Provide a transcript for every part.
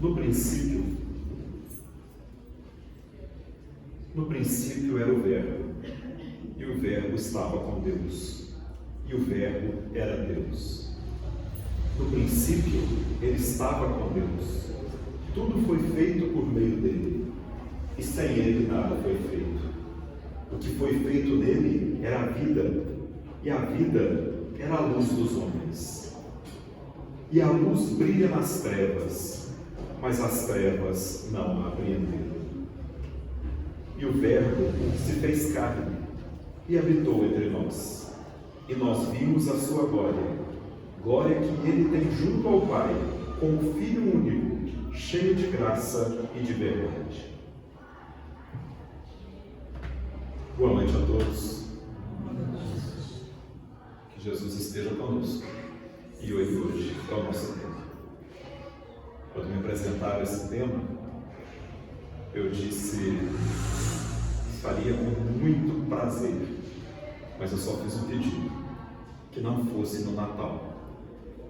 No princípio era o Verbo, e o Verbo estava com Deus, e o Verbo era Deus. No princípio, ele estava com Deus. Tudo foi feito por meio dele, e sem ele nada foi feito. O que foi feito nele era a vida, e a vida era a luz dos homens. E a luz brilha nas trevas, mas as trevas não a apreenderam. E o Verbo se fez carne e habitou entre nós. E nós vimos a sua glória, glória que ele tem junto ao Pai, como Filho único, cheio de graça e de verdade. Boa noite a todos. Que Jesus esteja conosco. E hoje é o nosso tema. Quando me apresentaram esse tema, eu disse faria com muito prazer, mas eu só fiz um pedido, que não fosse no Natal,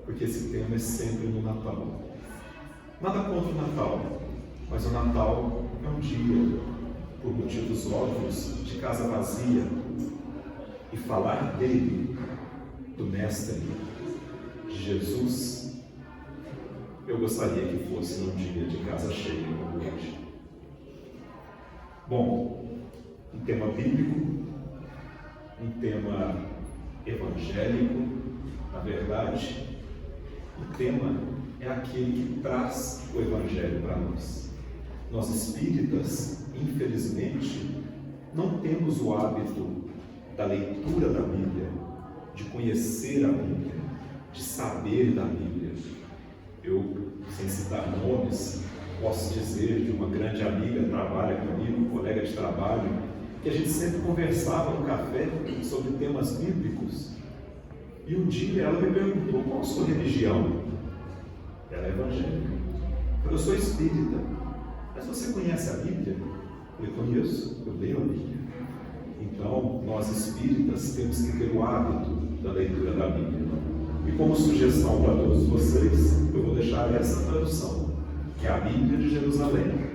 porque esse tema é sempre no Natal. Nada contra o Natal, mas o Natal é um dia, por motivos óbvios, de casa vazia, e falar dele, do Mestre, de Jesus, eu gostaria que fosse num dia de casa cheia como hoje. Bom, um tema bíblico, um tema evangélico, na verdade, o tema é aquele que traz o Evangelho para nós. Nós espíritas, infelizmente, não temos o hábito da leitura da Bíblia, de conhecer a Bíblia, de saber da Bíblia. Eu, sem citar nomes, posso dizer de uma grande amiga que trabalha comigo, colega de trabalho, que a gente sempre conversava no café sobre temas bíblicos. E um dia ela me perguntou: qual a sua religião? Ela é evangélica. Eu sou espírita. Mas você conhece a Bíblia? Eu conheço, eu leio a Bíblia. Então, nós espíritas temos que ter o hábito da leitura da Bíblia. E como sugestão para todos vocês, eu vou deixar essa tradução, que é a Bíblia de Jerusalém.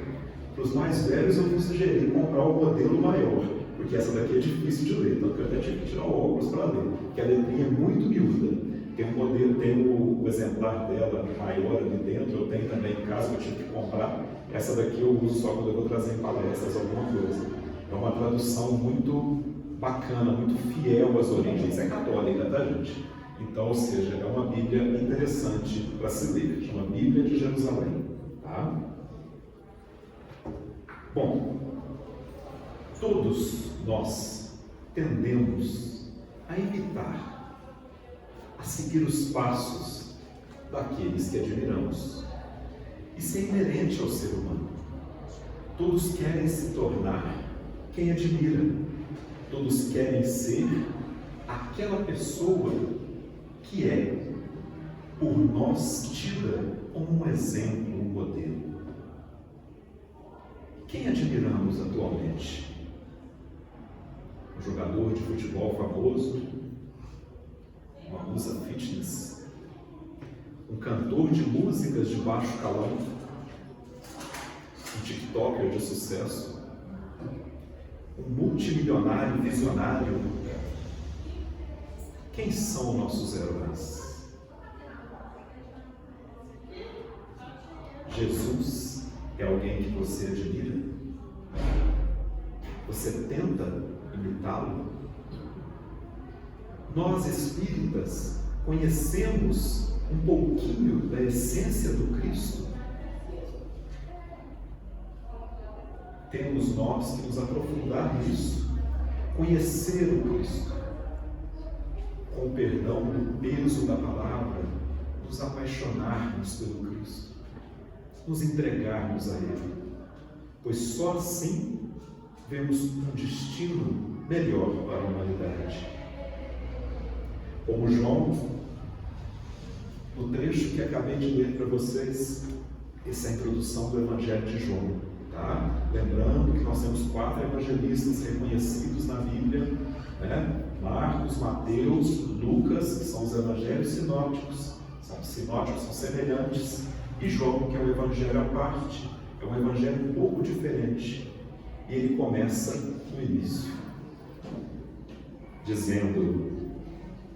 Para os mais velhos, eu vou sugerir comprar o modelo maior, porque essa daqui é difícil de ler, tanto que eu até tive que tirar o óculos para ler, porque a letrinha é muito miúda. Tem um modelo, tem o exemplar dela maior ali dentro, eu tenho também em casa, eu tive que comprar. Essa daqui eu uso só quando eu vou trazer em palestras alguma coisa. É uma tradução muito bacana, muito fiel às origens. É católica, tá, gente? Então, ou seja, é uma Bíblia interessante para se ler. Chama Bíblia de Jerusalém. Tá? Bom, todos nós tendemos a imitar, a seguir os passos daqueles que admiramos. Isso é inerente ao ser humano. Todos querem se tornar quem admira. Todos querem ser aquela pessoa que é, por nós, tida como um exemplo, um modelo. Quem admiramos atualmente? Um jogador de futebol famoso? Uma musa fitness? Um cantor de músicas de baixo calão? Um tiktoker de sucesso? Um multimilionário visionário? Quem são nossos heróis? Jesus é alguém que você admira? Você tenta imitá-lo? Nós espíritas conhecemos um pouquinho da essência do Cristo? Temos nós que nos aprofundar nisso, conhecer o Cristo, com o perdão do peso da palavra, nos apaixonarmos pelo Cristo, nos entregarmos a Ele, pois só assim vemos um destino melhor para a humanidade. Como João, no trecho que acabei de ler para vocês, essa é a introdução do Evangelho de João, tá? Lembrando que nós temos 4 evangelistas reconhecidos na Bíblia, né? Marcos, Mateus, Lucas, que são os evangelhos sinóticos, são semelhantes, E João, que é um evangelho à parte, é um evangelho um pouco diferente. E ele começa no início, dizendo: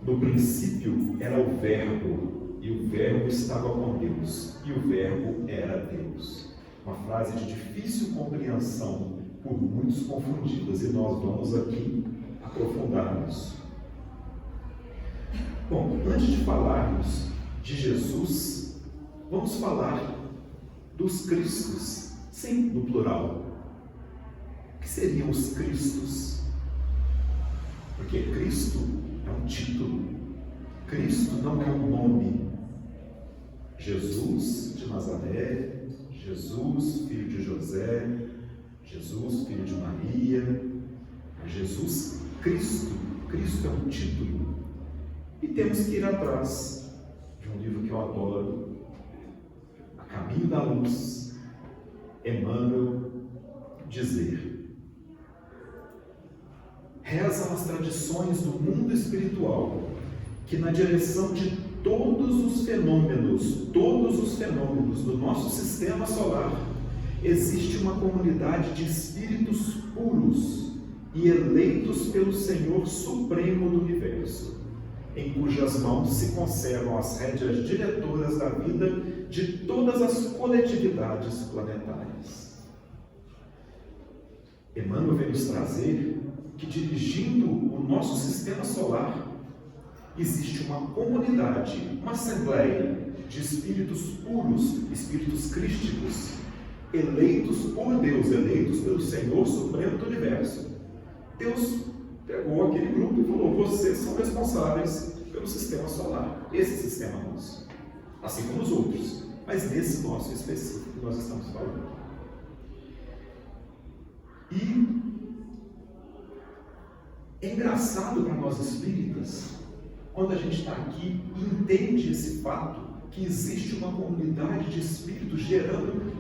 no princípio era o Verbo, e o Verbo estava com Deus, e o Verbo era Deus. Uma frase de difícil compreensão, por muitos confundidas, e nós vamos aqui aprofundar nisso. Bom, antes de falarmos de Jesus, vamos falar dos Cristos, sim, no plural. O que seriam os Cristos? Porque Cristo é um título, Cristo não é um nome. Jesus de Nazaré, Jesus, filho de José, Jesus, filho de Maria, Jesus Cristo. Cristo é um título. E temos que ir atrás de um livro que eu adoro, A Caminho da Luz, Emmanuel dizer: rezam as tradições do mundo espiritual que na direção de todos os fenômenos do nosso sistema solar, existe uma comunidade de espíritos puros e eleitos pelo Senhor Supremo do Universo, em cujas mãos se conservam as rédeas diretoras da vida de todas as coletividades planetárias. Emmanuel vem nos trazer que, dirigindo o nosso sistema solar, existe uma comunidade, uma assembleia de espíritos puros, espíritos crísticos, eleitos por Deus, eleitos pelo Senhor Supremo do Universo. Deus pegou aquele grupo e falou: vocês são responsáveis pelo sistema solar, esse sistema nosso, assim como os outros, mas nesse nosso específico que nós estamos falando. E é engraçado para nós espíritas, quando a gente está aqui e entende esse fato, que existe uma comunidade de espíritos gerando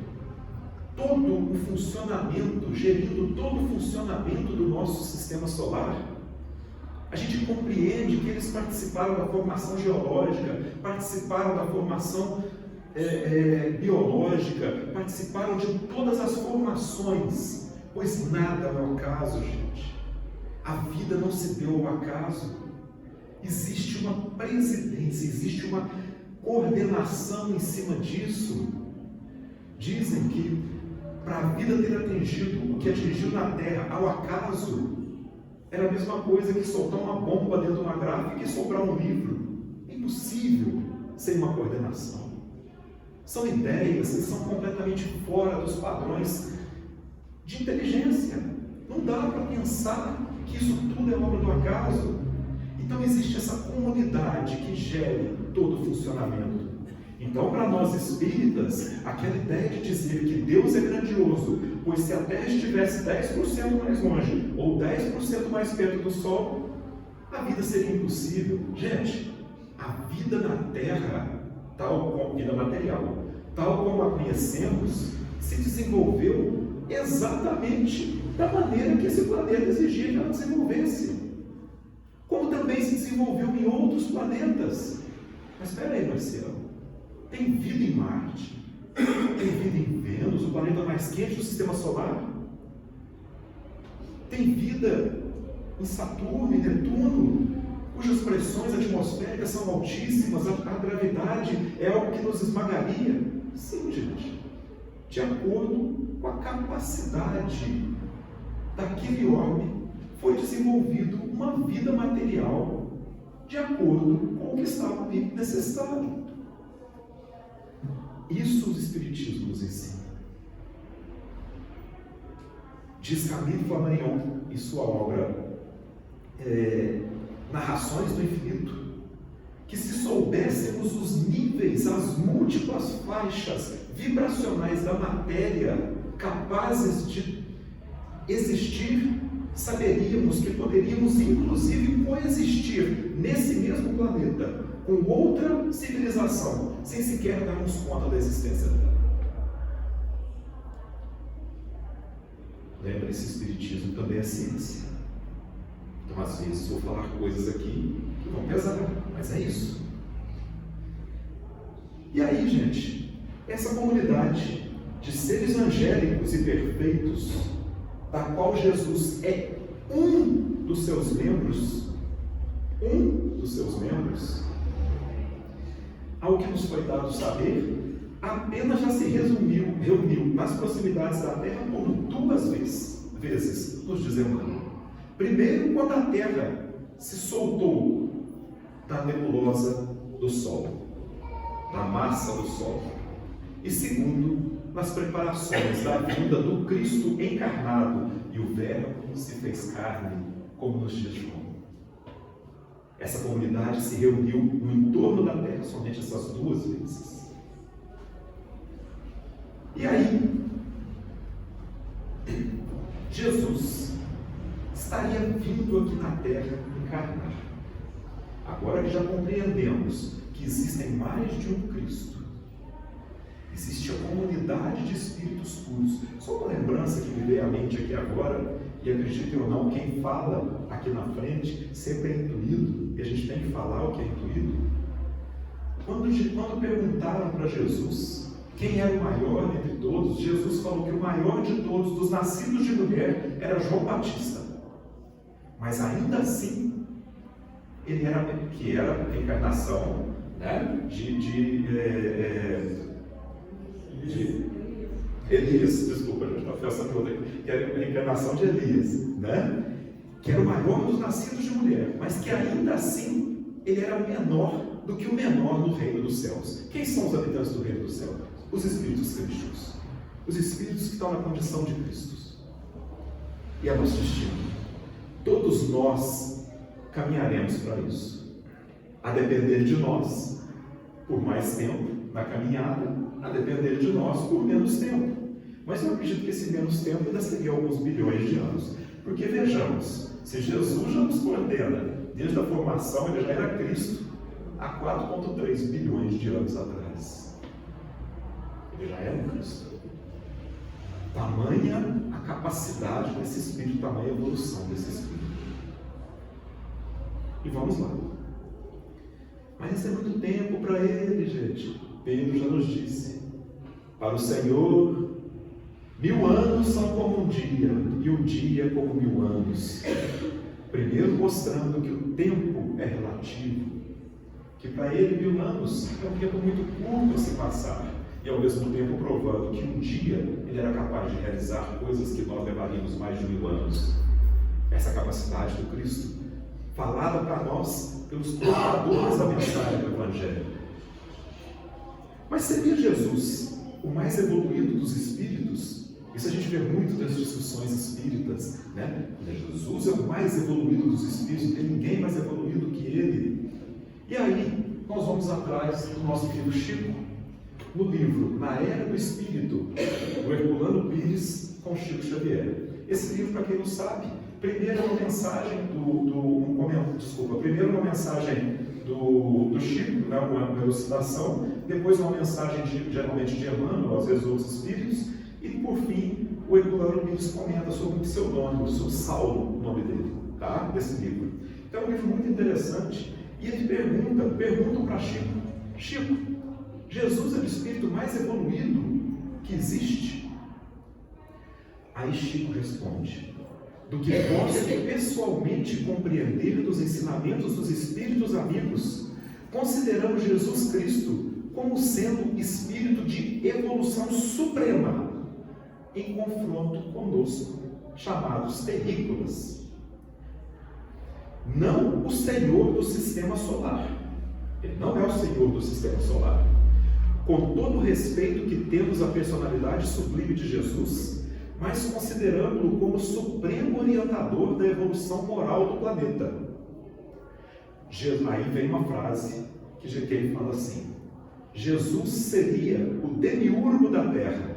todo o funcionamento, gerindo todo o funcionamento do nosso sistema solar. A gente compreende que eles participaram da formação geológica, participaram da formação biológica, participaram de todas as formações, pois nada é ao acaso, gente. A vida não se deu ao acaso. Existe uma presidência, existe uma coordenação em cima disso. Dizem que para a vida ter atingido o que atingiu na Terra ao acaso, era a mesma coisa que soltar uma bomba dentro de uma gráfica e soprar um livro. É impossível sem uma coordenação. São ideias que são completamente fora dos padrões de inteligência. Não dá para pensar que isso tudo é obra do acaso. Então existe essa comunidade que gere todo o funcionamento. Então, para nós espíritas, aquela ideia de dizer que Deus é grandioso, pois se a Terra estivesse 10% mais longe ou 10% mais perto do Sol, a vida seria impossível. Gente, a vida na Terra, tal como a vida material, tal como a conhecemos, se desenvolveu exatamente da maneira que esse planeta exigia que ela desenvolvesse. Como também se desenvolveu em outros planetas. Mas espera aí, Marcelo. Tem vida em Marte, tem vida em Vênus, o planeta mais quente do sistema solar. Tem vida em Saturno e Netuno, cujas pressões atmosféricas são altíssimas, a gravidade é algo que nos esmagaria. Sim, gente, de acordo com a capacidade daquele homem, foi desenvolvido uma vida material de acordo com o que estava ali necessitado. Isso o Espiritismo nos ensina. Diz Camille Flammarion, em sua obra Narrações do Infinito, que se soubéssemos os níveis, as múltiplas faixas vibracionais da matéria capazes de existir, saberíamos que poderíamos inclusive coexistir nesse mesmo planeta com outra civilização, sem sequer darmos conta da existência dela. Lembre-se, Espiritismo também é ciência. Então, às vezes, vou falar coisas aqui que vão pesar, mas é isso. E aí, gente, Essa comunidade de seres angélicos e perfeitos, da qual Jesus é um dos seus membros, ao que nos foi dado saber, apenas já se reuniu nas proximidades da Terra por 2 vezes, nos diz Emmanuel. Primeiro, quando a Terra se soltou da nebulosa do Sol, da massa do Sol. E segundo, nas preparações da vinda do Cristo encarnado, e o Verbo se fez carne, como nos dias de João. Essa comunidade se reuniu no entorno da Terra somente essas 2 vezes. E aí, Jesus estaria vindo aqui na Terra encarnar. Agora que já compreendemos que existem mais de um Cristo, existe a comunidade de espíritos puros. Só uma lembrança que me veio à mente aqui agora, e acreditem ou não, quem fala aqui na frente sempre é intuído, e a gente tem que falar o que é intuído. Quando perguntaram para Jesus quem era o maior entre todos, Jesus falou que o maior de todos, dos nascidos de mulher, era João Batista. Mas ainda assim, ele era a encarnação, né, de Elias, desculpa, gente, está pensando toda aqui, que era a encarnação de Elias, né? Que era o maior dos nascidos de mulher, mas que ainda assim ele era menor do que o menor no reino dos céus. Quem são os habitantes do reino dos céus? Os espíritos crísticos, os espíritos que estão na condição de Cristos. E é nosso destino. Todos nós caminharemos para isso, a depender de nós, por mais tempo na caminhada, a depender de nós por menos tempo. Mas eu acredito que esse menos tempo ainda seria alguns bilhões de anos. Porque vejamos, se Jesus já nos coordena, desde a formação ele já era Cristo, há 4,3 bilhões de anos atrás. Ele já era um Cristo. Tamanha a capacidade desse Espírito, tamanha a evolução desse Espírito. E vamos lá. Mas isso é muito tempo para ele, gente. Pedro já nos disse, para o Senhor, 1000 anos são como um dia, e um dia como 1000 anos. Primeiro mostrando que o tempo é relativo, que para ele 1000 anos é um tempo muito curto a se passar, e ao mesmo tempo provando que um dia ele era capaz de realizar coisas que nós levaríamos mais de 1000 anos. Essa capacidade do Cristo, falada para nós pelos portadores da mensagem do Evangelho. Mas seria Jesus o mais evoluído dos espíritos? Isso a gente vê muito nas discussões espíritas, né? Jesus é o mais evoluído dos espíritos, não tem ninguém mais evoluído que ele. E aí, nós vamos atrás do nosso querido Chico, no livro Na Era do Espírito, do Herculano Pires com Chico Xavier. Esse livro, para quem não sabe, primeiro uma mensagem primeiro uma mensagem do Chico, né, uma elucidação, depois uma mensagem geralmente de Emmanuel, às vezes outros espíritos, e por fim o Herculano Pires comenta sobre um pseudônimo, sobre Saulo, o nome dele, tá? Desse livro. Então é um livro muito interessante, e ele perguntam para Chico, Chico, Jesus é o espírito mais evoluído que existe? Aí Chico responde, do que posso pessoalmente compreender dos ensinamentos dos espíritos amigos, consideramos Jesus Cristo como sendo espírito de evolução suprema, em confronto conosco, chamados terrícolas. Não o Senhor do sistema solar. Ele não é o Senhor do sistema solar. Com todo o respeito que temos à personalidade sublime de Jesus, mas considerando-o como supremo orientador da evolução moral do planeta. Aí vem uma frase que ele fala assim, Jesus seria o demiurgo da Terra,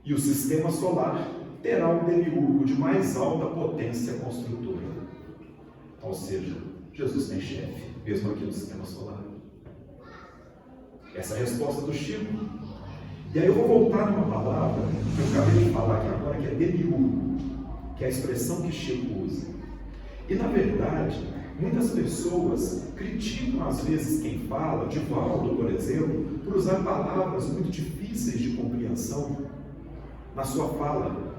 e o sistema solar terá um demiurgo de mais alta potência construtora. Ou seja, Jesus tem chefe, mesmo aqui no sistema solar. Essa é a resposta do Chico. E aí eu vou voltar numa palavra que eu acabei de falar aqui agora, que é demiurgo, que é a expressão que Chico usa. E na verdade, Muitas pessoas criticam às vezes quem fala, Divaldo, por exemplo, por usar palavras muito difíceis de compreensão na sua fala.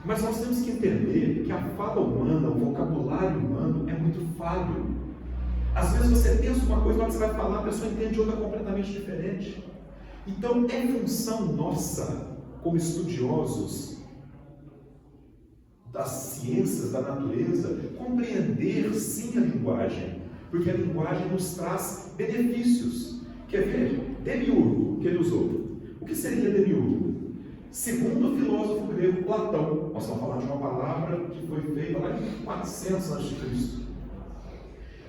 Mas nós temos que entender que a fala humana, o vocabulário humano é muito falho. Às vezes você pensa uma coisa, na hora que você vai falar, a pessoa entende outra completamente diferente. Então é função nossa, como estudiosos das ciências da natureza, compreender sim a linguagem, porque a linguagem nos traz benefícios. Quer ver? Demiurgo, que ele usou. O que seria demiurgo? Segundo o filósofo grego Platão, nós estamos falando de uma palavra que foi feita lá em 400 a.C.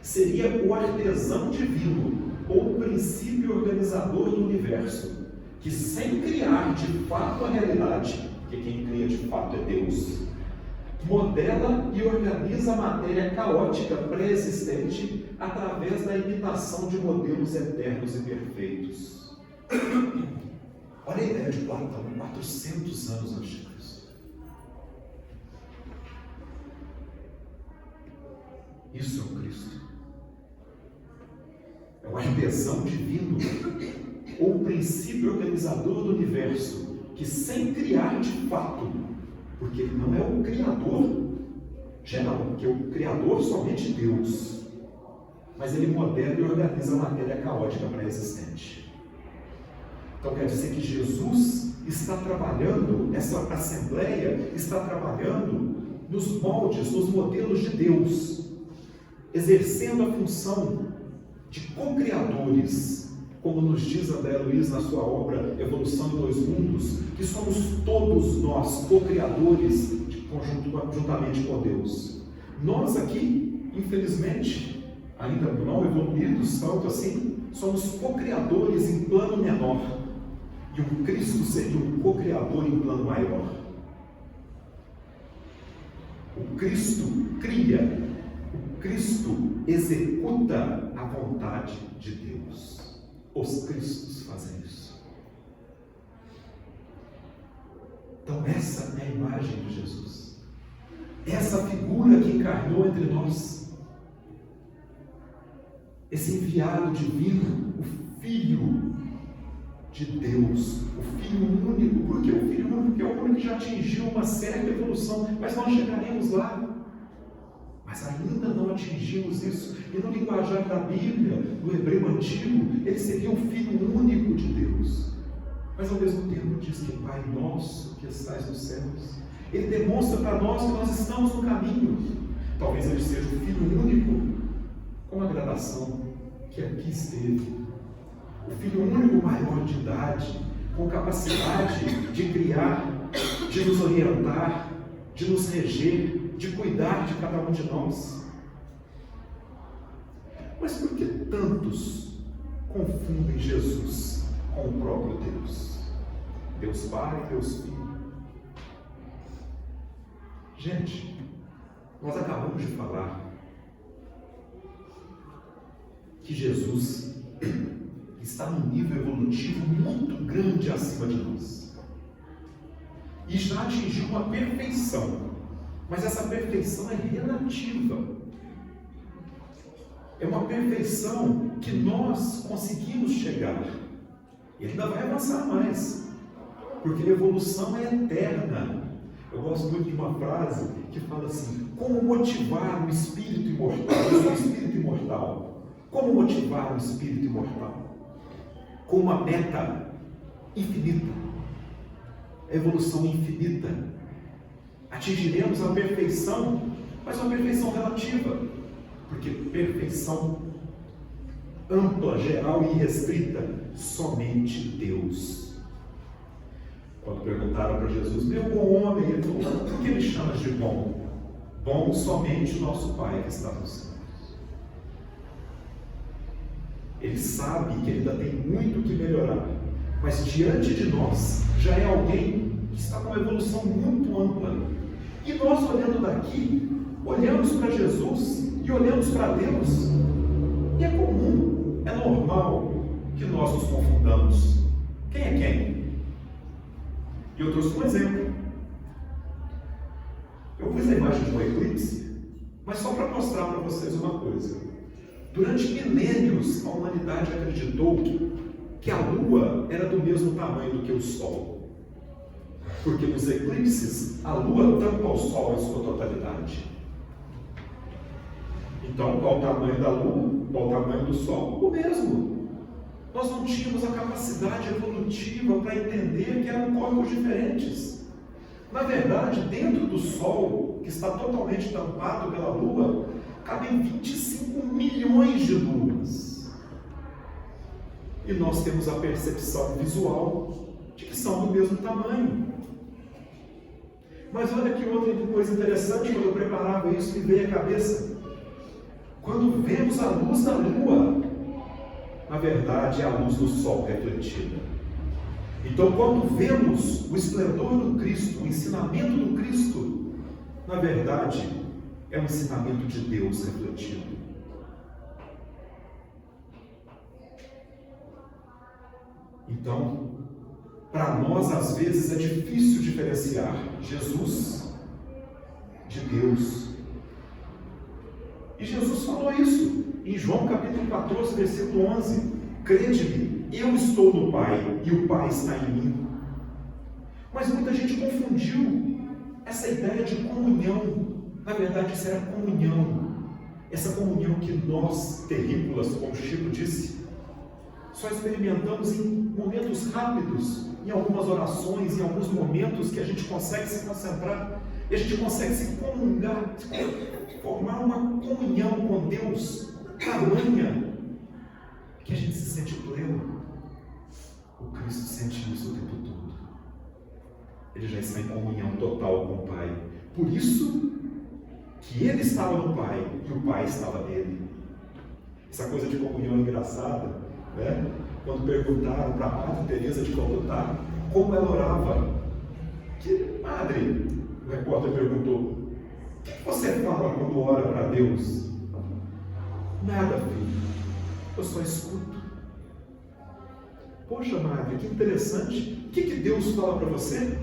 Seria o artesão divino, ou o princípio organizador do universo, que sem criar de fato a realidade, porque quem cria de fato é Deus, modela e organiza a matéria caótica pré-existente através da imitação de modelos eternos e perfeitos. Olha a ideia de Platão, 400 anos antes de Cristo. Isso é o Cristo. É o artesão divino, ou o princípio organizador do universo, que sem criar de fato, porque ele não é o Criador geral, porque o Criador somente Deus, mas ele modela e organiza a matéria caótica pré-existente. Então quer dizer que Jesus está trabalhando, essa Assembleia está trabalhando nos moldes, nos modelos de Deus, exercendo a função de co-criadores, como nos diz André Luiz na sua obra Evolução em Dois Mundos, que somos todos nós co-criadores juntamente com Deus. Nós aqui, infelizmente, ainda não evoluídos tanto assim, somos co-criadores em plano menor, e o Cristo seria um co-criador em plano maior. O Cristo cria, o Cristo executa a vontade de Deus. Os Cristos fazem isso. Então essa é a imagem de Jesus. Essa figura que encarnou entre nós. Esse enviado divino, o Filho de Deus, o Filho único. Por que o Filho único? Porque é o único que já atingiu uma certa evolução, mas nós chegaremos lá. Mas ainda não atingimos isso. E no linguajar da Bíblia, do hebreu antigo, ele seria o Filho único de Deus. Mas ao mesmo tempo diz que Pai nosso que estais nos céus. Ele demonstra para nós que nós estamos no caminho. Talvez ele seja o Filho único, com a gradação que aqui esteve. O Filho único maior de idade, com capacidade de criar, de nos orientar, de nos reger, de cuidar de cada um de nós. Mas por que tantos confundem Jesus com o próprio Deus? Deus Pai, Deus Filho. Gente, nós acabamos de falar que Jesus está num nível evolutivo muito grande acima de nós. E já atingiu uma perfeição. Mas essa perfeição é relativa. É uma perfeição que nós conseguimos chegar. E ainda vai avançar mais. Porque a evolução é eterna. Eu gosto muito de uma frase que fala assim: como motivar um espírito imortal? Eu sou um espírito imortal. Como motivar um espírito imortal? Com uma meta infinita. A evolução infinita. Atingiremos a perfeição, mas uma perfeição relativa, porque perfeição ampla, geral e restrita, somente Deus. Quando perguntaram para Jesus, meu bom homem, ele falou, por que me chamas de bom? Bom somente o nosso Pai que está nos céus. Ele sabe que ele ainda tem muito que melhorar, mas diante de nós já é alguém que está com uma evolução muito ampla. E nós, olhando daqui, olhamos para Jesus e olhamos para Deus, e é comum, é normal que nós nos confundamos. Quem é quem? E eu trouxe um exemplo. Eu pus a imagem de um eclipse, Mas só para mostrar para vocês uma coisa. Durante milênios, a humanidade acreditou que a Lua era do mesmo tamanho do que o Sol. Porque nos eclipses, a Lua tampa o Sol em sua totalidade. Então, qual o tamanho da Lua? Qual o tamanho do Sol? O mesmo. Nós não tínhamos a capacidade evolutiva para entender que eram corpos diferentes. Na verdade, dentro do Sol, que está totalmente tampado pela Lua, cabem 25 milhões de luas. E nós temos a percepção visual de que são do mesmo tamanho. Mas olha que outra coisa interessante, quando eu preparava isso, me veio à cabeça. Quando vemos a luz da Lua, na verdade é a luz do Sol refletida. Então, quando vemos o esplendor do Cristo, o ensinamento do Cristo, na verdade é um ensinamento de Deus refletido. Então, para nós, às vezes, é difícil diferenciar Jesus de Deus. E Jesus falou isso em João capítulo 14, versículo 11. Crede-me, eu estou no Pai e o Pai está em mim. Mas muita gente confundiu essa ideia de comunhão. Na verdade, isso era comunhão. Essa comunhão que nós, terrícolas, como Chico disse, só experimentamos em momentos rápidos, em algumas orações, em alguns momentos que a gente consegue se concentrar, e a gente consegue se comungar, formar uma comunhão com Deus tamanha que a gente se sente pleno. O Cristo sente isso o tempo todo. Ele já está em comunhão total com o Pai. Por isso que ele estava no Pai e o Pai estava nele. Essa coisa de comunhão é engraçada, né? Quando perguntaram para a Madre Teresa de Calcutá como ela orava, que madre, o repórter perguntou, o que você fala quando ora para Deus? Nada, filho, eu só escuto. Poxa, madre, que interessante. O que Deus fala para você?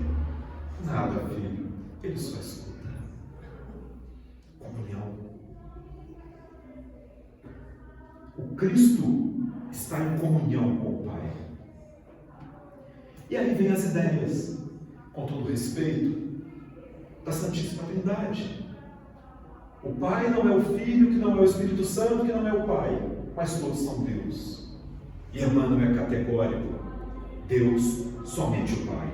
Nada, filho, ele só escuta. Comunhão. O Cristo está em comunhão com o Pai. E aí vem as ideias, com todo respeito, da Santíssima Trindade. O Pai não é o Filho, que não é o Espírito Santo, que não é o Pai, mas todos são Deus. E Emmanuel é categórico: Deus, somente o Pai.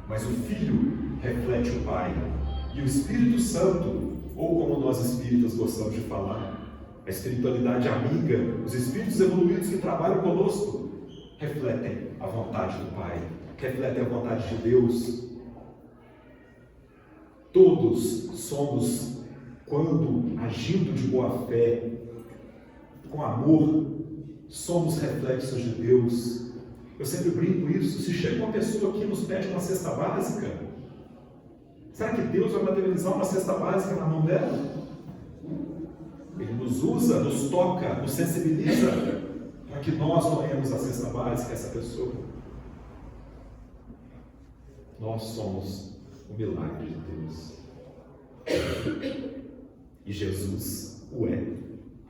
Mas o Filho reflete o Pai, e o Espírito Santo, ou como nós espíritas gostamos de falar, a espiritualidade amiga, os espíritos evoluídos que trabalham conosco, refletem a vontade do Pai, refletem a vontade de Deus. Todos somos, quando agindo de boa fé, com amor, somos reflexos de Deus. Eu sempre brinco isso. Se chega uma pessoa aqui e nos pede uma cesta básica, será que Deus vai materializar uma cesta básica na mão dela? Ele nos usa, nos toca, nos sensibiliza para que nós doemos a cesta básica a essa pessoa. Nós somos o milagre de Deus. E Jesus o é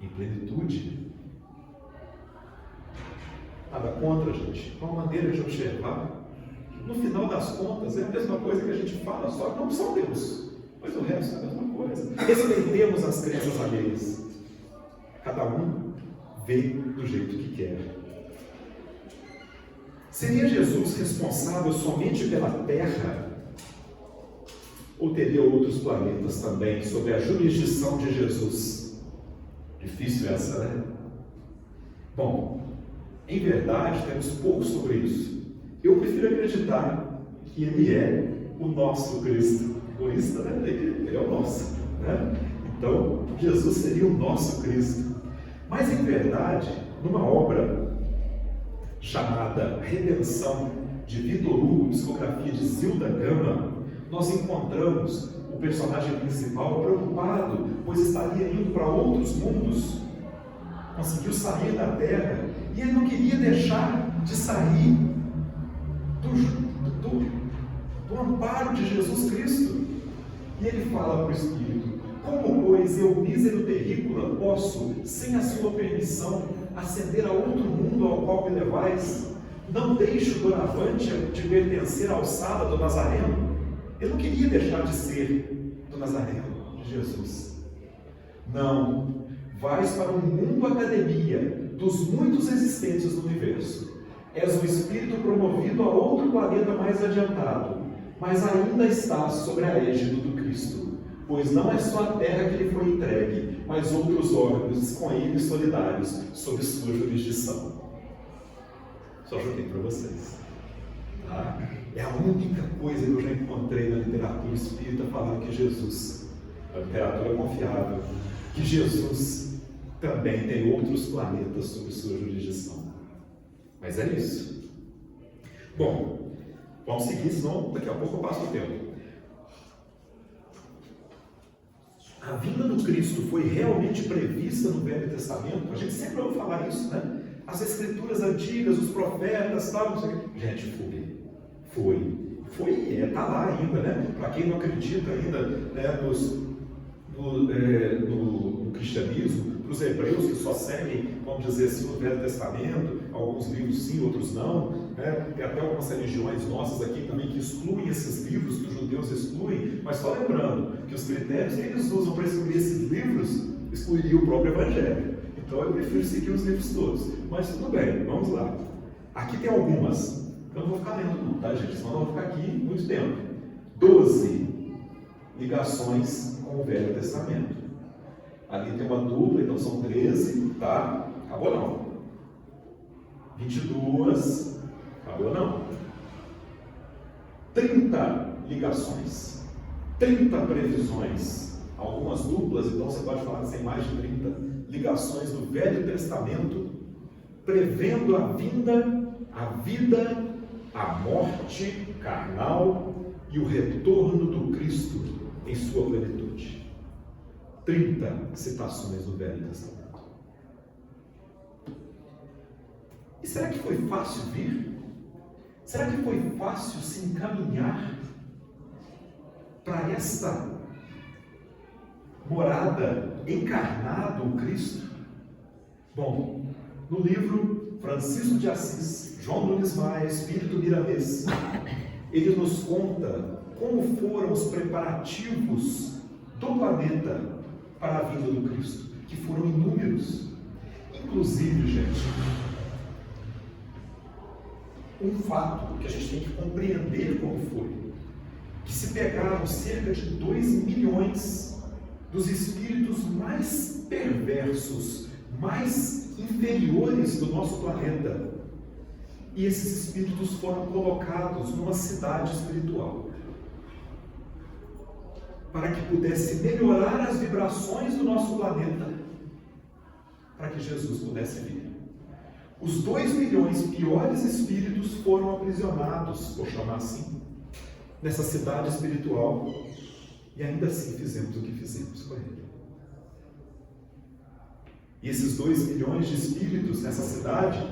em plenitude. Nada contra, gente. É uma maneira de observar. No final das contas, é a mesma coisa que a gente fala, só que não são Deus. Mas o resto é a mesma coisa. Respeitemos as crenças alheias. Cada um vê do jeito que quer. Seria Jesus responsável somente pela Terra? Ou teria outros planetas também sob a jurisdição de Jesus? Difícil essa, né? Bom, em verdade, temos pouco sobre isso. Eu prefiro acreditar que Ele é o nosso Cristo. Egoísta, né? Ele é o nosso, né? Então, Jesus seria o nosso Cristo. Mas, em verdade, numa obra chamada Redenção, de Vitor Hugo, psicografia de Zilda Gama, nós encontramos o personagem principal preocupado, pois estaria indo para outros mundos, conseguiu sair da Terra, e ele não queria deixar de sair do amparo de Jesus Cristo. E ele fala para o Espírito: como, pois, eu, mísero terrícola, posso, sem a sua permissão, ascender a outro mundo ao qual me levais? Não deixo doravante de pertencer à alçada do Nazareno. Ele não queria deixar de ser do Nazareno, de Jesus. Não, vais para um mundo academia dos muitos existentes no universo. És um espírito promovido a outro planeta mais adiantado, mas ainda estás sobre a égide do Cristo, pois não é só a terra que lhe foi entregue, mas outros órgãos com ele solidários sob sua jurisdição. Só joguei para vocês. Tá? É a única coisa que eu já encontrei na literatura espírita falando que Jesus, a literatura confiável, que Jesus também tem outros planetas sob sua jurisdição. Mas é isso. Bom, vamos seguir, senão daqui a pouco eu passo o tempo. A vinda do Cristo foi realmente prevista no Velho Testamento? A gente sempre ouve falar isso, né? As escrituras antigas, os profetas, tal, não sei o quê. Gente, foi e está lá ainda, né? Para quem não acredita ainda, né, no cristianismo, para os hebreus que só seguem, vamos dizer assim, o Velho Testamento, alguns livros sim, outros não, né? Tem até algumas religiões nossas aqui também que excluem esses livros, que os judeus excluem, mas só lembrando que os critérios que eles usam para excluir esses livros excluiriam o próprio Evangelho. Então eu prefiro seguir os livros todos. Mas tudo bem, vamos lá. Aqui tem algumas. Eu não vou ficar lendo não, tá, gente? Senão eu vou ficar aqui muito tempo. 12 ligações com o Velho Testamento. Ali tem uma dupla, então são 13, tá? Acabou não. 22, acabou não. 30 ligações, 30 previsões, algumas duplas, então você pode falar que tem mais de 30 ligações do Velho Testamento, prevendo a vinda, a vida, a morte carnal e o retorno do Cristo em sua plenitude. 30 citações do Velho Testamento. E será que foi fácil vir? Será que foi fácil se encaminhar para esta morada encarnado o Cristo? Bom, no livro Francisco de Assis, João Nunes Maia, Espírito Miramês, ele nos conta como foram os preparativos do planeta para a vinda do Cristo, que foram inúmeros. Inclusive, gente, um fato que a gente tem que compreender como foi, que se pegaram cerca de 2 milhões dos espíritos mais perversos, mais inferiores do nosso planeta, e esses espíritos foram colocados numa cidade espiritual para que pudesse melhorar as vibrações do nosso planeta, para que Jesus pudesse vir. Os 2 milhões piores espíritos foram aprisionados, vou chamar assim, nessa cidade espiritual, e ainda assim fizemos o que fizemos com ele. E esses 2 milhões de espíritos nessa cidade,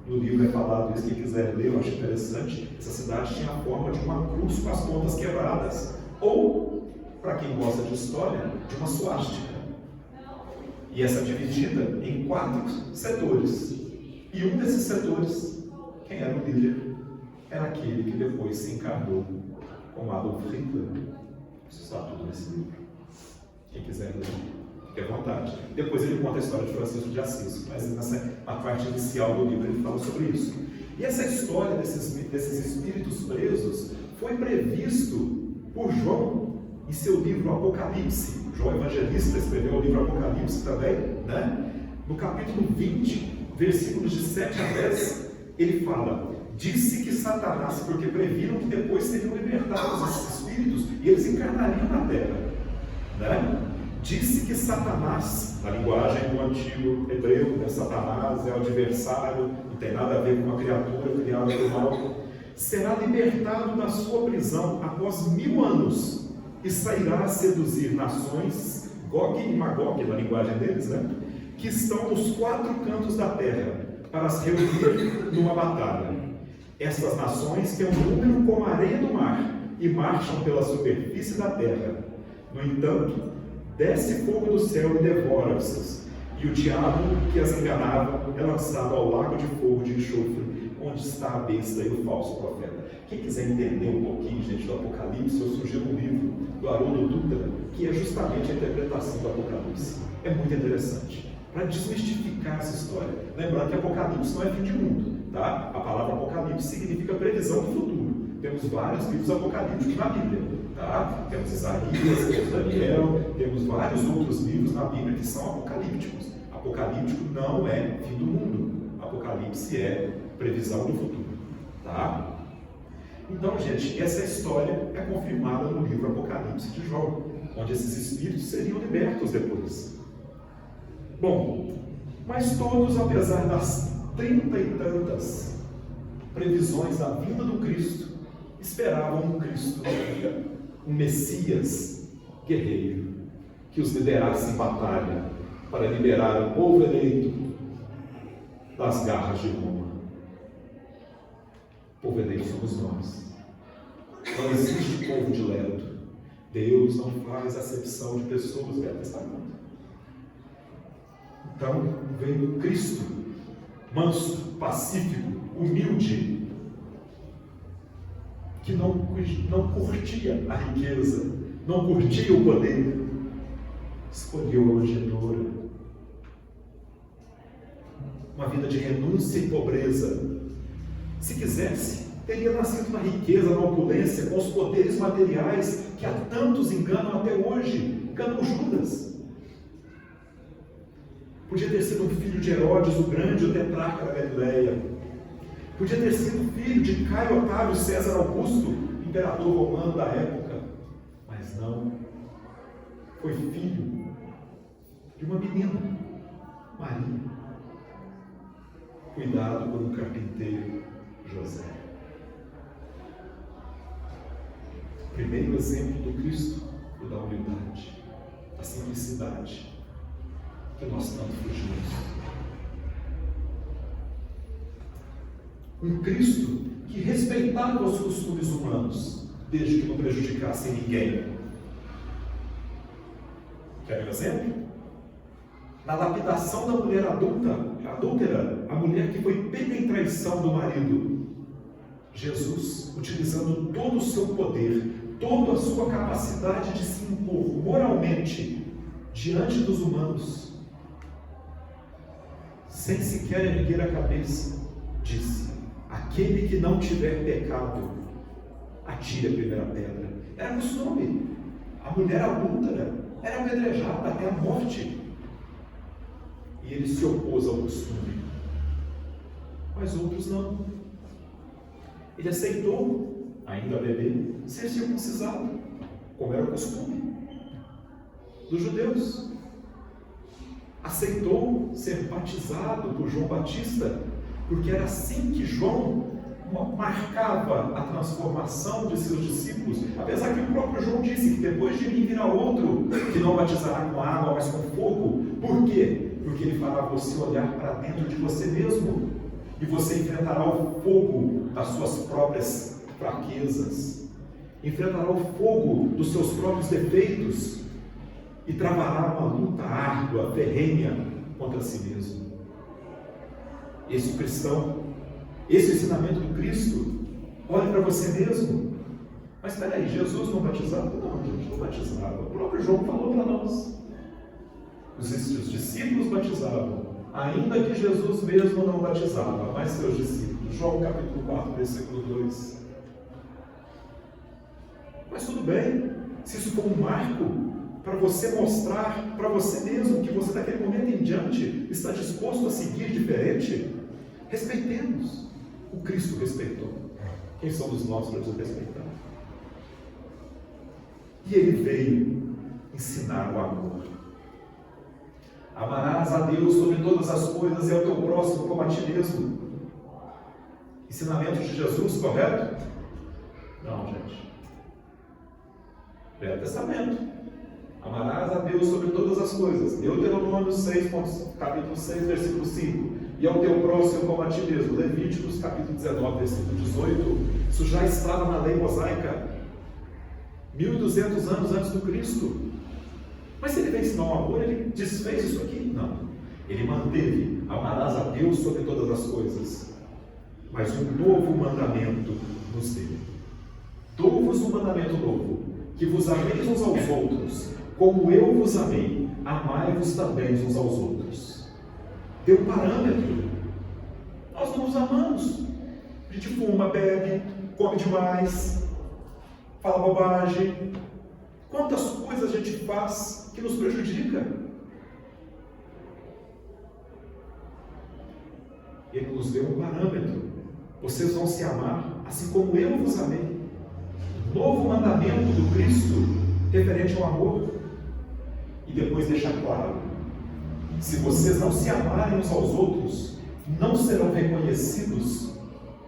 no livro é falado isso, quem quiser ler, eu acho interessante, essa cidade tinha a forma de uma cruz com as pontas quebradas, ou, para quem gosta de história, de uma suástica. E essa dividida em 4 setores. E um desses setores, quem era o líder? Era aquele que depois se encarnou com Adolf Hitler. Isso está tudo nesse livro. Quem quiser ler, fique à vontade. Depois ele conta a história de Francisco de Assis, mas na parte inicial do livro ele fala sobre isso. E essa história desses espíritos presos foi previsto por João em seu livro Apocalipse. João Evangelista escreveu o livro Apocalipse também, né? No capítulo 20, versículos de 7 a 10, ele fala: disse que Satanás, porque previram que depois seriam libertados esses espíritos e eles encarnariam na terra, né? Disse que Satanás, na linguagem do antigo hebreu, né, Satanás é o adversário, não tem nada a ver com uma criatura criada do mal, será libertado da sua prisão após 1000 anos e sairá a seduzir nações, Gog e Magog, na linguagem deles, né, que estão nos 4 cantos da terra, para se reunir numa batalha. Estas nações têm um número como a areia do mar, e marcham pela superfície da terra. No entanto, desce fogo do céu e devora-os, e o diabo que as enganava é lançado ao lago de fogo de enxofre, onde está a besta e o falso profeta. Quem quiser entender um pouquinho, gente, do Apocalipse, eu sugiro um livro do Haroldo Dutra, que é justamente a interpretação do Apocalipse. É muito interessante, para desmistificar essa história. Lembrando que Apocalipse não é fim de mundo, tá? A palavra Apocalipse significa previsão do futuro. Temos vários livros apocalípticos na Bíblia, tá? Temos Isaías, temos Daniel, temos vários outros livros na Bíblia que são apocalípticos. Apocalíptico não é fim do mundo. Apocalipse é previsão do futuro, tá? Então, gente, essa história é confirmada no livro Apocalipse de João, onde esses espíritos seriam libertos depois. Bom, mas todos, apesar das 30 e tantas previsões da vinda do Cristo, esperavam um Cristo, um Messias guerreiro, que os liderasse em batalha para liberar o povo eleito das garras de Roma. O povo eleito somos nós. Não existe povo dileto. Deus não faz acepção de pessoas, Velho Testamento. Então veio Cristo, manso, pacífico, humilde, que não curtia a riqueza, não curtia o poder, escolheu a manjedoura, uma vida de renúncia e pobreza. Se quisesse, teria nascido na riqueza, na opulência, com os poderes materiais que há tantos enganam até hoje, enganam Judas. Podia ter sido um filho de Herodes o Grande, o tetrarca da Galileia. Podia ter sido filho de Caio Otávio César Augusto, imperador romano da época. Mas não. Foi filho de uma menina, Maria, cuidado por um carpinteiro, José. O primeiro exemplo do Cristo, o da humildade, da simplicidade, que nós tanto fugimos. Um Cristo que respeitava os costumes humanos, desde que não prejudicassem ninguém. Quer um exemplo? Na lapidação da mulher adúltera, a mulher que foi pega em traição do marido, Jesus, utilizando todo o seu poder, toda a sua capacidade de se impor moralmente diante dos humanos, sem sequer erguer a cabeça, disse: aquele que não tiver pecado, atire a primeira pedra. Era costume. A mulher adúltera era apedrejada até a morte. E ele se opôs ao costume. Mas outros não. Ele aceitou, ainda bebê, ser circuncisado, como era o costume dos judeus. Aceitou ser batizado por João Batista, porque era assim que João marcava a transformação de seus discípulos, apesar que o próprio João disse que depois de mim virá outro, que não batizará com água, mas com fogo. Por quê? Porque ele fará você olhar para dentro de você mesmo, e você enfrentará o fogo das suas próprias fraquezas, enfrentará o fogo dos seus próprios defeitos, e travará uma luta árdua, ferrenha contra si mesmo. Esse cristão, esse ensinamento do Cristo, olhe para você mesmo. Mas espera aí, Jesus não batizava? Não, Jesus não batizava. O próprio João falou para nós. Os discípulos batizavam, ainda que Jesus mesmo não batizava, mas seus discípulos. João capítulo 4, versículo 2. Mas tudo bem, se isso for um marco para você mostrar para você mesmo que você daquele momento em diante está disposto a seguir diferente, respeitemos. O Cristo respeitou. Quem somos nós para nos respeitar? E ele veio ensinar o amor. Amarás a Deus sobre todas as coisas e ao teu próximo como a ti mesmo. Ensinamento de Jesus, correto? Não, gente. Velho Testamento. Amarás a Deus sobre todas as coisas. Deuteronômio 6, capítulo 6, versículo 5. E ao teu próximo como a ti mesmo. Levíticos, capítulo 19, versículo 18. Isso já estava na lei mosaica. 1.200 anos antes do Cristo. Mas se ele veio ensinar o amor, ele desfez isso aqui? Não. Ele manteve: amarás a Deus sobre todas as coisas. Mas um novo mandamento nos deu. Dou-vos um mandamento novo, que vos ameis uns aos outros, como eu vos amei, amai-vos também uns aos outros. Deu parâmetro. Nós não nos amamos. A gente fuma, bebe, come demais, fala bobagem. Quantas coisas a gente faz que nos prejudica? Ele nos deu um parâmetro. Vocês vão se amar assim como eu vos amei. Novo mandamento do Cristo referente ao amor. E depois deixa claro: se vocês não se amarem uns aos outros, não serão reconhecidos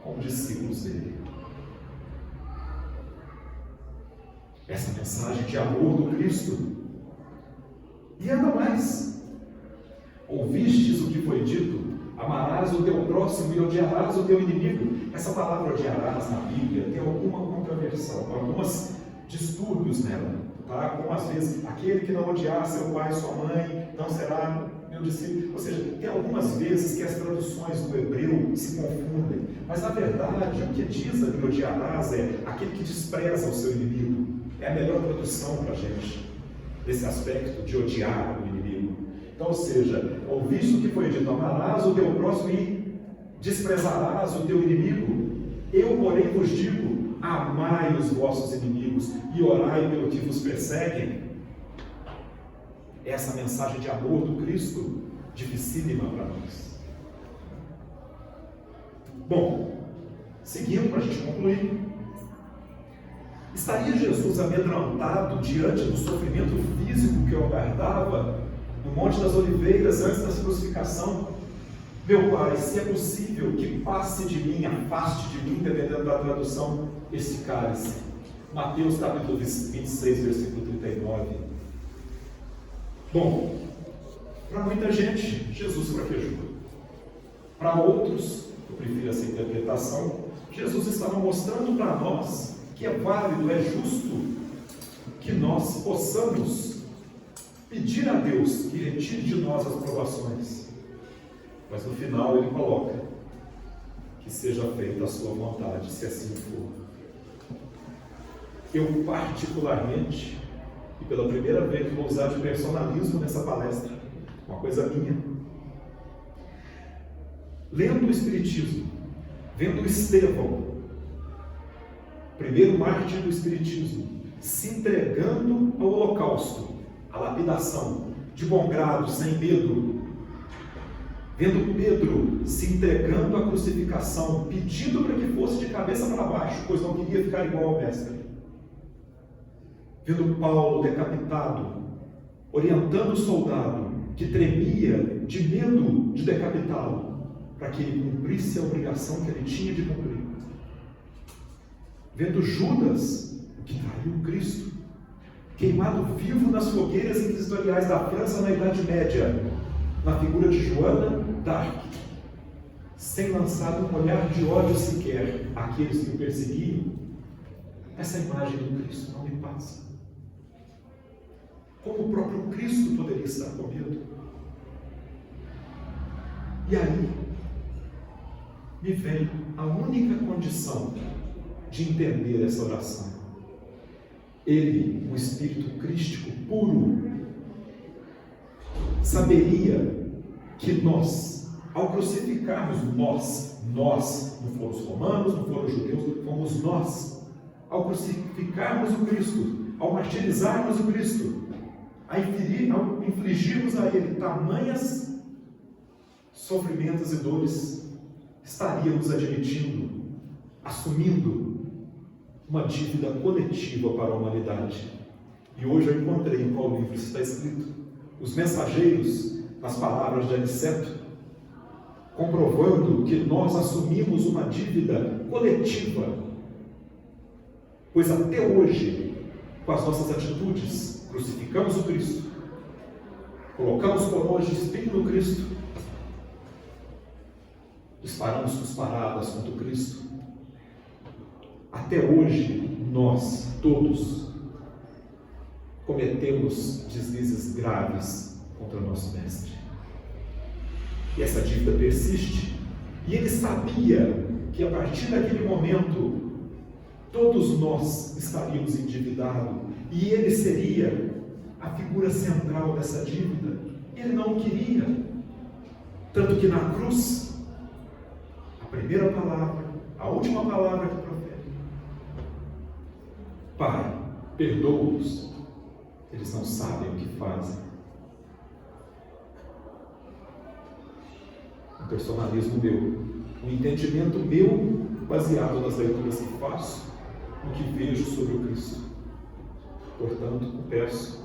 como discípulos dele. Essa mensagem de amor do Cristo. E ainda mais: ouvistes o que foi dito: amarás o teu próximo e odiarás o teu inimigo. Essa palavra odiarás na Bíblia tem alguma contraversão, alguns distúrbios nela, tá? Como às vezes, aquele que não odiar seu pai e sua mãe não será meu discípulo. Ou seja, tem algumas vezes que as traduções do hebreu se confundem, mas na verdade o que diz ali odiarás é aquele que despreza o seu inimigo. É a melhor tradução para a gente desse aspecto de odiar o inimigo. Então, ou seja, ouviste o que foi dito: amarás o teu próximo e desprezarás o teu inimigo. Eu, porém, vos digo: amai os vossos inimigos e orai pelo que vos perseguem. Essa mensagem de amor do Cristo, dificílima para nós. Bom, seguindo para a gente concluir. Estaria Jesus amedrontado diante do sofrimento físico que o aguardava no Monte das Oliveiras antes da crucificação? Meu Pai, se é possível que passe de mim, afaste de mim, dependendo da tradução, esse cálice. Mateus capítulo 26, versículo 39. Bom, para muita gente, Jesus fraquejou. Para outros, eu prefiro essa interpretação, Jesus estava mostrando para nós que é válido, é justo que nós possamos pedir a Deus que retire de nós as provações. Mas no final ele coloca: que seja feita a sua vontade, se assim for. Eu particularmente, e pela primeira vez vou usar de personalismo nessa palestra, uma coisa minha, lendo o Espiritismo, vendo Estevão, primeiro mártir do Espiritismo, se entregando ao holocausto, à lapidação, de bom grado, sem medo, vendo Pedro se entregando à crucificação, pedindo para que fosse de cabeça para baixo, pois não queria ficar igual ao mestre, vendo Paulo decapitado, orientando o soldado que tremia de medo de decapitá-lo, para que ele cumprisse a obrigação que ele tinha de cumprir, vendo Judas, que traiu Cristo, queimado vivo nas fogueiras inquisitoriais da França na Idade Média, na figura de Joana d'Arc, sem lançar um olhar de ódio sequer àqueles que o perseguiam. Essa imagem do Cristo não me passa. Como o próprio Cristo poderia estar com medo? E aí me vem a única condição de entender essa oração. Ele, o Espírito Crístico puro, saberia que nós, ao crucificarmos nós, não foram os romanos, não foram os judeus, fomos nós, ao crucificarmos o Cristo, ao martirizarmos o Cristo, ao infligirmos a Ele tamanhas sofrimentos e dores, estaríamos admitindo, assumindo uma dívida coletiva para a humanidade. E hoje eu encontrei em qual livro isso está escrito. Os Mensageiros, nas palavras de Aniceto, comprovando que nós assumimos uma dívida coletiva, pois até hoje, com as nossas atitudes, crucificamos o Cristo, colocamos coroas de espinho no Cristo, disparamos cusparadas contra o Cristo. Até hoje, nós, todos, cometemos deslizes graves contra o nosso Mestre. E essa dívida persiste. E ele sabia que a partir daquele momento, todos nós estaríamos endividados. E ele seria a figura central dessa dívida. Ele não o queria. Tanto que na cruz, a primeira palavra, a última palavra que profere: Pai, perdoa-os, eles não sabem o que fazem. Um personalismo meu, um entendimento meu, baseado nas leituras que faço, no que vejo sobre o Cristo. Portanto, peço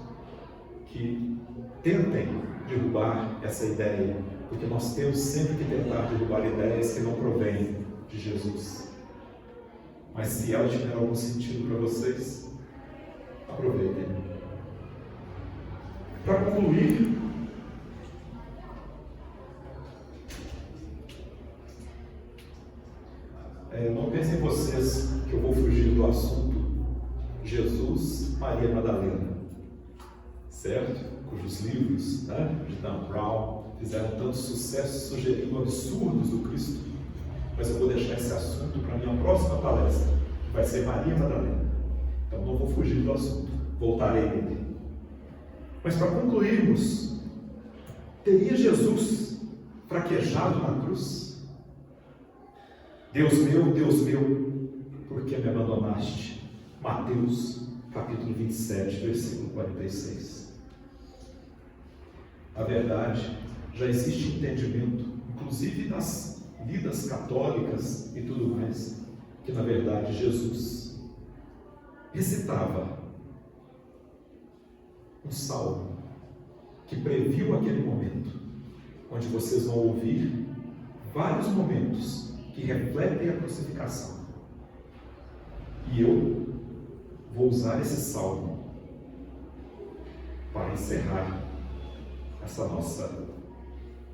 que tentem derrubar essa ideia, porque nós temos sempre que tentar derrubar ideias que não provêm de Jesus. Mas se ela tiver algum sentido para vocês, aproveitem. Para concluir, não pensem vocês que eu vou fugir do assunto Jesus, Maria Madalena, certo? Cujos livros, de Dan Brown, fizeram tanto sucesso sugerindo absurdos do Cristo. Mas eu vou deixar esse assunto para a minha próxima palestra, que vai ser Maria Madalena. Então não vou fugir do assunto, voltarei nele. Mas para concluirmos, teria Jesus fraquejado na cruz? Deus meu, por que me abandonaste? Mateus, capítulo 27, versículo 46. Na verdade, já existe entendimento, inclusive das vidas católicas e tudo mais, que na verdade Jesus recitava um salmo que previu aquele momento, onde vocês vão ouvir vários momentos que refletem a crucificação. E eu vou usar esse salmo para encerrar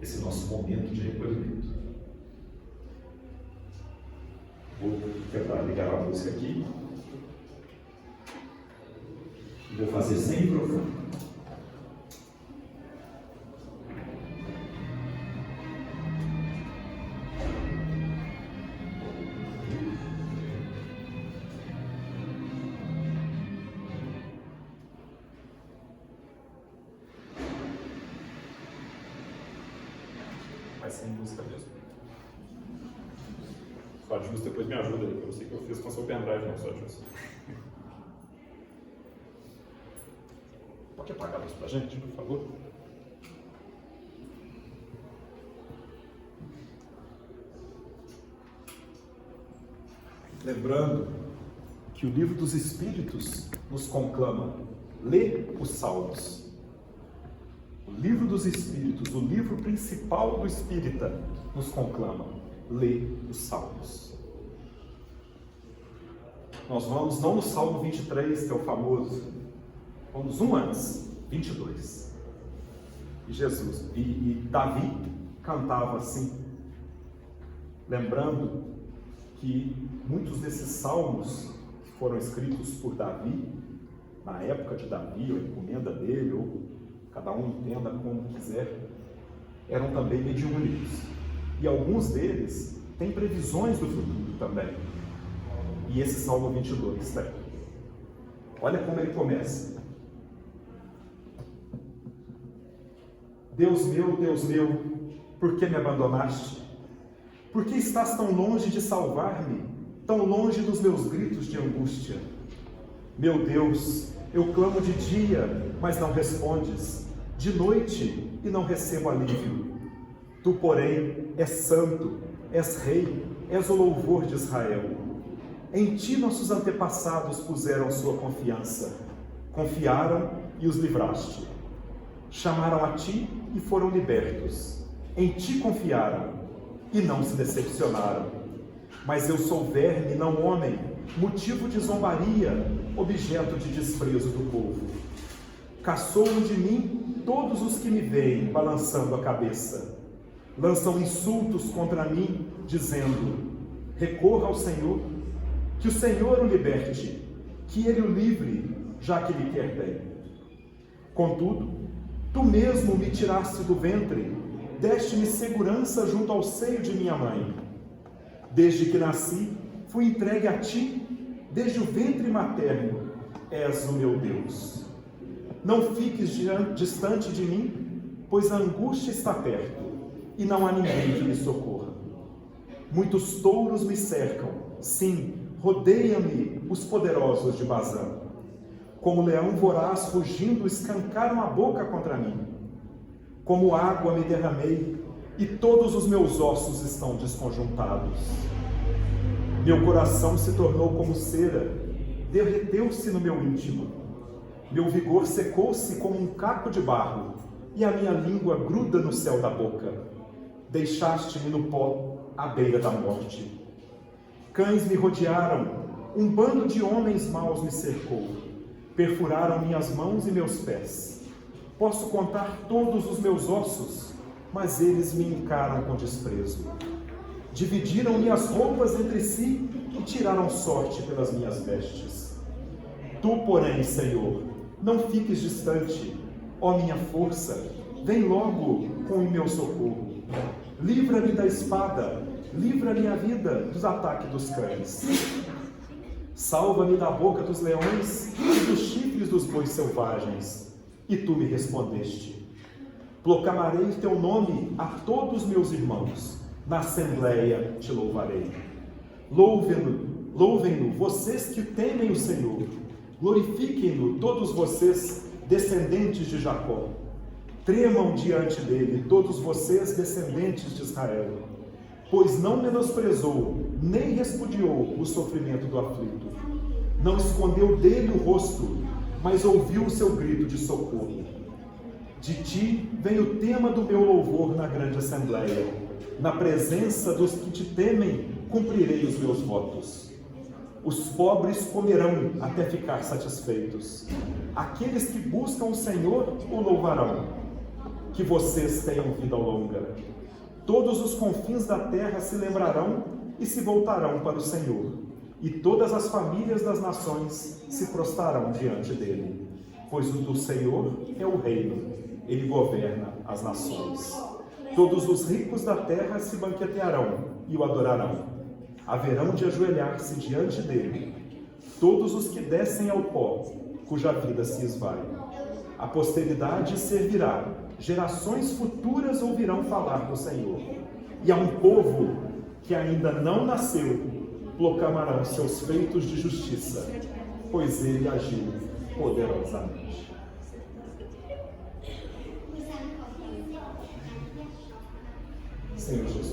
esse nosso momento de recolhimento. Vou tentar ligar a música aqui. Vou fazer sem microfone. Vai sem música mesmo. Só a Jus depois me ajuda aí, que eu sei que eu fiz com o seu pendrive, não, só a Jus. Pode apagar isso pra gente, por favor? Lembrando que o livro dos Espíritos nos conclama: lê os Salmos. O livro dos Espíritos, o livro principal do Espírita, nos conclama: lê os Salmos. Nós vamos não no Salmo 23, que é o famoso, vamos um antes, 22. E Davi cantava assim, lembrando que muitos desses salmos que foram escritos por Davi, na época de Davi, ou encomenda dele, ou cada um entenda como quiser, eram também mediúnicos. E alguns deles têm previsões do futuro também. E esse Salmo 22 tem. Olha como ele começa. Deus meu, por que me abandonaste? Por que estás tão longe de salvar-me, tão longe dos meus gritos de angústia? Meu Deus, eu clamo de dia, mas não respondes, de noite e não recebo alívio. Tu, porém, és santo, és rei, és o louvor de Israel. Em ti nossos antepassados puseram sua confiança, confiaram e os livraste. Chamaram a ti e foram libertos. Em ti confiaram e não se decepcionaram. Mas eu sou verme, não homem, motivo de zombaria, objeto de desprezo do povo. Caçoam de mim todos os que me veem balançando a cabeça. Lançam insultos contra mim, dizendo: recorra ao Senhor, que o Senhor o liberte, que ele o livre, já que lhe quer bem. Contudo, tu mesmo me tiraste do ventre, deste-me segurança junto ao seio de minha mãe. Desde que nasci, fui entregue a ti, desde o ventre materno, és o meu Deus. Não fiques distante de mim, pois a angústia está perto, e não há ninguém que me socorra. Muitos touros me cercam, sim, rodeiam-me os poderosos de Bazã. Como leão voraz rugindo, escancaram a boca contra mim. Como água me derramei, e todos os meus ossos estão desconjuntados. Meu coração se tornou como cera, derreteu-se no meu íntimo. Meu vigor secou-se como um caco de barro, e a minha língua gruda no céu da boca. Deixaste-me no pó, à beira da morte. Cães me rodearam, um bando de homens maus me cercou. Perfuraram minhas mãos e meus pés. Posso contar todos os meus ossos, mas eles me encaram com desprezo. Dividiram minhas roupas entre si e tiraram sorte pelas minhas vestes. Tu, porém, Senhor, não fiques distante. Ó minha força, vem logo com o meu socorro. Livra-me da espada, livra-me a vida dos ataques dos cães. Salva-me da boca dos leões e dos chifres dos bois selvagens. E tu me respondeste. Proclamarei teu nome a todos meus irmãos. Na assembleia te louvarei. Louvem-no vocês que temem o Senhor. Glorifiquem-no todos vocês, descendentes de Jacó. Tremam diante dele todos vocês, descendentes de Israel. Pois não menosprezou, nem repudiou o sofrimento do aflito. Não escondeu dele o rosto, mas ouviu o seu grito de socorro. De ti vem o tema do meu louvor na grande assembleia. Na presença dos que te temem, cumprirei os meus votos. Os pobres comerão até ficar satisfeitos. Aqueles que buscam o Senhor o louvarão. Que vocês tenham vida longa. Todos os confins da terra se lembrarão e se voltarão para o Senhor. E todas as famílias das nações se prostrarão diante dele. Pois o do Senhor é o reino, ele governa as nações. Todos os ricos da terra se banquetearão e o adorarão. Haverão de ajoelhar-se diante dele todos os que descem ao pó, cuja vida se esvai. A posteridade servirá, gerações futuras ouvirão falar do Senhor. E a um povo que ainda não nasceu, proclamarão seus feitos de justiça, pois ele agiu poderosamente. Senhor Jesus,